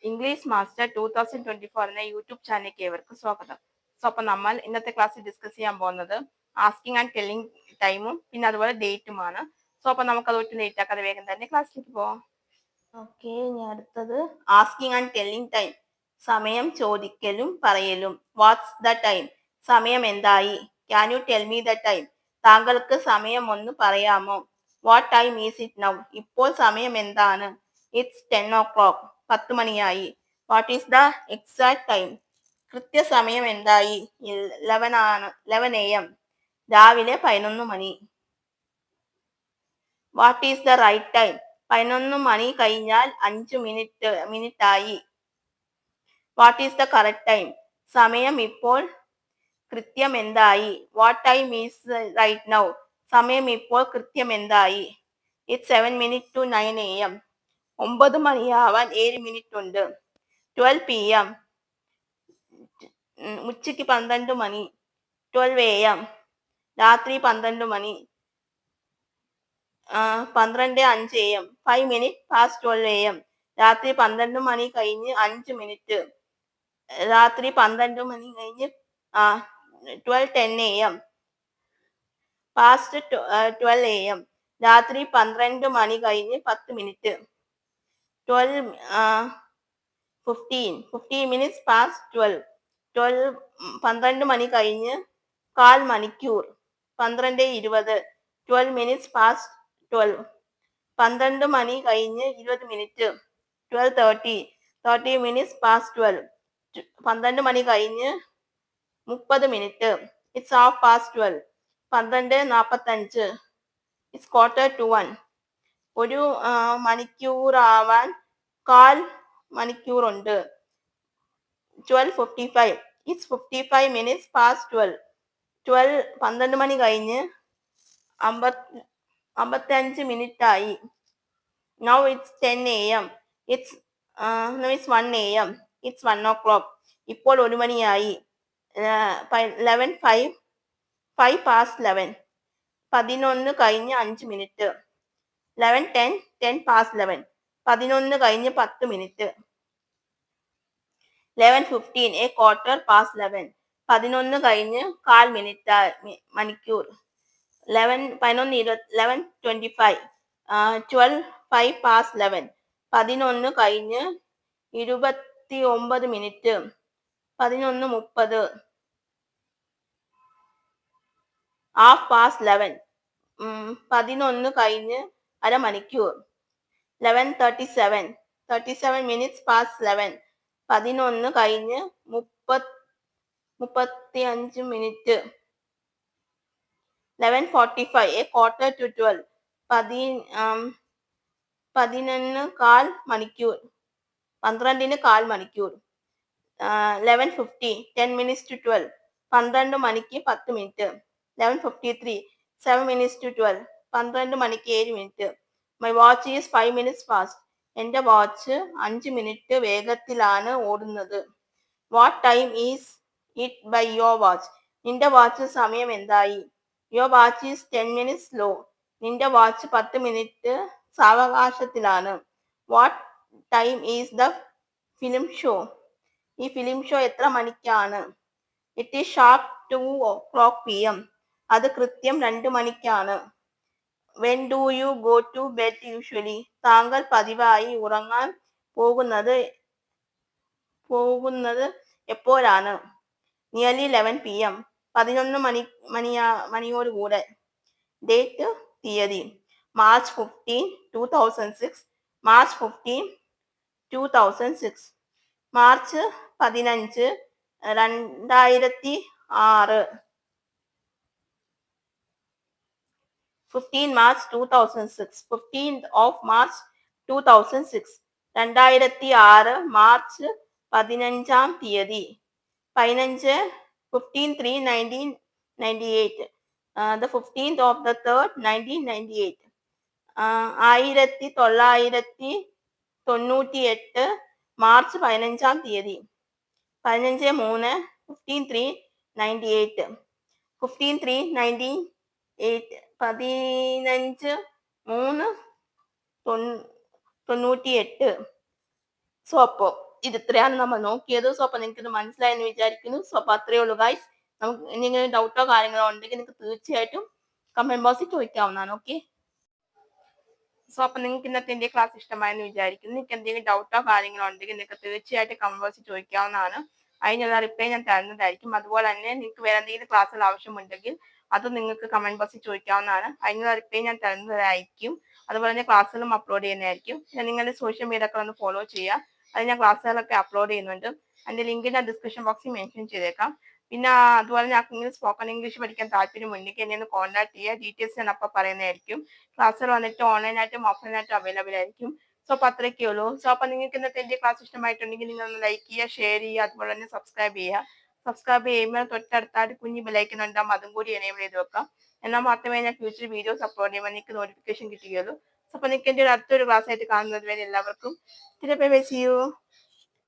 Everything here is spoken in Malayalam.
ഇംഗ്ലീഷ് മാസ്റ്റർ 2024 എന്ന യൂട്യൂബ് ചാനലിലേക്ക് ഏവർക്കും സ്വാഗതം. അപ്പോൾ നമ്മൾ ഇന്നത്തെ ക്ലാസ്സിൽ ഡിസ്കസ് ചെയ്യാൻ പോകുന്നത് ആസ്കിങ് ആൻഡ് ടെല്ലിംഗ് ടൈമും പിന്നെ അതുപോലെ ഡേറ്റുമാണ്. അപ്പോൾ നമുക്ക് അത് ഒട്ടും ലേറ്റ് ആക്കാതെ വേഗം തന്നെ ക്ലാസ്സിലേക്ക് പോവാം. ഓക്കെ, ഇനി അടുത്തത് ആസ്കിങ് ആൻഡ് ടെല്ലിംഗ് ടൈം. സമയം ചോദിക്കലും പറയലും. What's the time? സമയം എന്തായി? Can you tell me the time? താങ്കൾക്ക് സമയം ഒന്ന് പറയാമോ? What time is it now? ഇപ്പോൾ സമയം എന്താണ്? It's 10 o'clock. 10 മണിയായി. What is the exact time? കൃത്യസമയം എന്തായി? 11 AM. രാവിലെ 11 മണി. What is the right time? 11 മണി കഴിഞ്ഞാൽ 5 മിനിറ്റായി. What is the correct time? സമയം ഇപ്പോൾ കൃത്യം എന്തായി? What time is right now? സമയം ഇപ്പോൾ കൃത്യം എന്തായി? It's 7 minutes to 9 AM. 9 മണിയാവാൻ 7 minute ഉണ്ട്. 12 PM. ഉച്ചയ്ക്ക് 12 മണി. 12 AM. രാത്രി 12 മണി. 12:05 AM. 5 minutes past 12 AM. രാത്രി 12 മണി കഴിഞ്ഞ് 5 മിനിറ്റ്. രാത്രി 12 മണി കഴിഞ്ഞ് 12:10 AM. Past 12 AM. രാത്രി 12 മണി കഴിഞ്ഞ് 10 മിനിറ്റ്. 15 minutes past 12. 12 മണി കഴിഞ്ഞ് 1/4 മണിക്കൂർ. 12:20. 12 minutes past 12. 12 മണി കഴിഞ്ഞ് 20 മിനിറ്റ്. 12:30. 30 minutes past 12. 12 മണി കഴിഞ്ഞ് 30 മിനിറ്റ്. It's 12:30. 12:45. It's 1:45. ഒരു മണിക്കൂറാവാൻ 1/4 മണിക്കൂറുണ്ട്. 12:55. It's 55 minutes past 12. 12 മണി കഴിഞ്ഞ് 55 മിനിറ്റായി. Now it's 10 AM. Now it's 1 AM. It's 1 o'clock. ഇപ്പോൾ 1 മണിയായി. 5 past 11. 11 കഴിഞ്ഞ് 5 മിനിറ്റ്. 11:10. 10 past 11. 11 കഴിഞ്ഞ് 10 മിനിറ്റ്. 11:15. A quarter past 11. 11 കഴിഞ്ഞ് 1/4 മണിക്കൂർ. 11:25. 5 past 11. 11 കഴിഞ്ഞ് 29 മിനിറ്റ്. 11:30. 1/2 past 11. 11 കഴിഞ്ഞ് അരമണിക്കൂർ. 11:37. 37 minutes past 11. 11 കഴിഞ്ഞ് 35 മിനിറ്റ്. 11:45. A quarter to 12. 11:15 മണിക്കൂർ. 12 മണിക്കൂർ. 11:50. 10 minutes to 12. 12 മണിക്ക് 10 മിനിറ്റ്. 11:53. 7 minutes to 12. 12 മണിക്ക് 7 minute. My watch is 5 minutes fast. എൻ്റെ വാച്ച് 5 മിനിറ്റ് വേഗത്തിലാണ് ഓടുന്നത്. What time is it by your watch? നിന്റെ വാച്ച് സമയം എന്തായി? Your watch is 10 minutes slow. നിന്റെ വാച്ച് 10 മിനിറ്റ് സാവകാശത്തിലാണ്. What time is the film show? ഈ ഫിലിം ഷോ എത്ര മണിക്കാണ്? It is sharp 2 o'clock PM. അത് കൃത്യം 2 മണിക്കാണ്. When do you go to bed usually? താങ്കൾ പതിവായി ഉറങ്ങാൻ പോകുന്നത് എപ്പോഴാണ്? Nearly 11 PM. 11 മണിയോടുകൂടെ. Date, തീയതി. March 15, 2006. March 15, 2006. March 15, 2006. 15 March 2006. 15th of March 2006. 2006 March 15 തീയതി. 15/3/1998. The 15th of the 3rd 1998. 1998 March 15 തീയതി. 15/3. 15/3/98. 15/3/98. 15/3/98. So അപ്പോൾ ഇത് ഇത്രയാണ് നമ്മൾ നോക്കിയത്. സോ അപ്പൊ നിങ്ങൾക്ക് ഇത് മനസ്സിലായെന്ന് വിചാരിക്കുന്നു. സോ അപ്പൊ അത്രയേ ഉള്ളൂ ഗൈസ്. നമുക്ക് എന്തെങ്കിലും ഡൗട്ടോ കാര്യങ്ങളോ ഉണ്ടെങ്കിൽ നിങ്ങൾക്ക് തീർച്ചയായിട്ടും കമന്റ് ബോക്സിൽ ചോദിക്കാവുന്നതാണ്. ഓക്കെ. സോ അപ്പൊ നിങ്ങൾക്ക് ഇന്നത്തെ എന്റെ ക്ലാസ് ഇഷ്ടമായെന്ന് വിചാരിക്കുന്നു. നിങ്ങൾക്ക് എന്തെങ്കിലും ഡൗട്ടോ കാര്യങ്ങളോ ഉണ്ടെങ്കിൽ നിങ്ങൾക്ക് തീർച്ചയായിട്ടും കമന്റ് ബോക്സിൽ ചോദിക്കാവുന്നതാണ്. അതിനുള്ള റിപ്ലൈ ഞാൻ തരുന്നതായിരിക്കും. അതുപോലെ തന്നെ നിങ്ങൾക്ക് വേറെ എന്തെങ്കിലും ക്ലാസ്സുകൾ ആവശ്യമുണ്ടെങ്കിൽ അത് നിങ്ങൾക്ക് കമന്റ് ബോക്സിൽ ചോദിക്കാവുന്നതാണ്. അതിനുള്ള റിപ്ലൈ ഞാൻ തരുന്നതായിരിക്കും. അതുപോലെ തന്നെ ക്ലാസ്സുകളും അപ്ലോഡ് ചെയ്യുന്നതായിരിക്കും. പിന്നെ നിങ്ങളുടെ സോഷ്യൽ മീഡിയ ഒക്കെ ഒന്ന് ഫോളോ ചെയ്യുക. അത് ഞാൻ ക്ലാസ്സുകളൊക്കെ അപ്ലോഡ് ചെയ്യുന്നുണ്ട്. അതിന്റെ ലിങ്ക് ഞാൻ ഡിസ്ക്രിപ്ഷൻ ബോക്സിൽ മെൻഷൻ ചെയ്തേക്കാം. പിന്നെ അതുപോലെ ഞങ്ങൾക്ക് സ്പോക്കൺ ഇംഗ്ലീഷ് പഠിക്കാൻ താല്പര്യമുണ്ടെങ്കിൽ എന്നെ ഒന്ന് കോൺടാക്ട് ചെയ്യുക. ഡീറ്റെയിൽസ് ഞാൻ അപ്പോൾ പറയുന്നതായിരിക്കും. ക്ലാസ്സുകൾ വന്നിട്ട് ഓൺലൈനായിട്ടും ഓഫ്ലൈനായിട്ടും അവൈലബിൾ ആയിരിക്കും. സോ അപ്പോൾ അത്രയൊക്കെ ഉള്ളൂ. സോ അപ്പോൾ നിങ്ങൾക്ക് ഇന്നത്തെ എൻ്റെ ക്ലാസ് ഇഷ്ടമായിട്ടുണ്ടെങ്കിൽ നിങ്ങൾ ഒന്ന് ലൈക്ക് ചെയ്യുക, ഷെയർ ചെയ്യുക, അതുപോലെ തന്നെ സബ്സ്ക്രൈബ് ചെയ്യുക. സബ്സ്ക്രൈബ് ചെയ്യുമ്പോൾ തൊട്ടടുത്തായിട്ട് കുഞ്ഞ് ബെലൈക്കൻ ഉണ്ടാകും, അതും കൂടി എനേബിൾ ചെയ്ത് വെക്കാം. എന്നാൽ മാത്രമേ ഞാൻ ഫ്യൂച്ചർ വീഡിയോസ് അപ്ലോഡ് ചെയ്യുമ്പോൾ നിങ്ങൾക്ക് നോട്ടിഫിക്കേഷൻ കിട്ടുകയുള്ളൂ. സോ അപ്പോൾ നിങ്ങൾക്ക് എൻ്റെ അടുത്തൊരു ക്ലാസ് ആയിട്ട് കാണുന്നത് വരെ എല്ലാവർക്കും ബൈ ബൈ, സീ യു.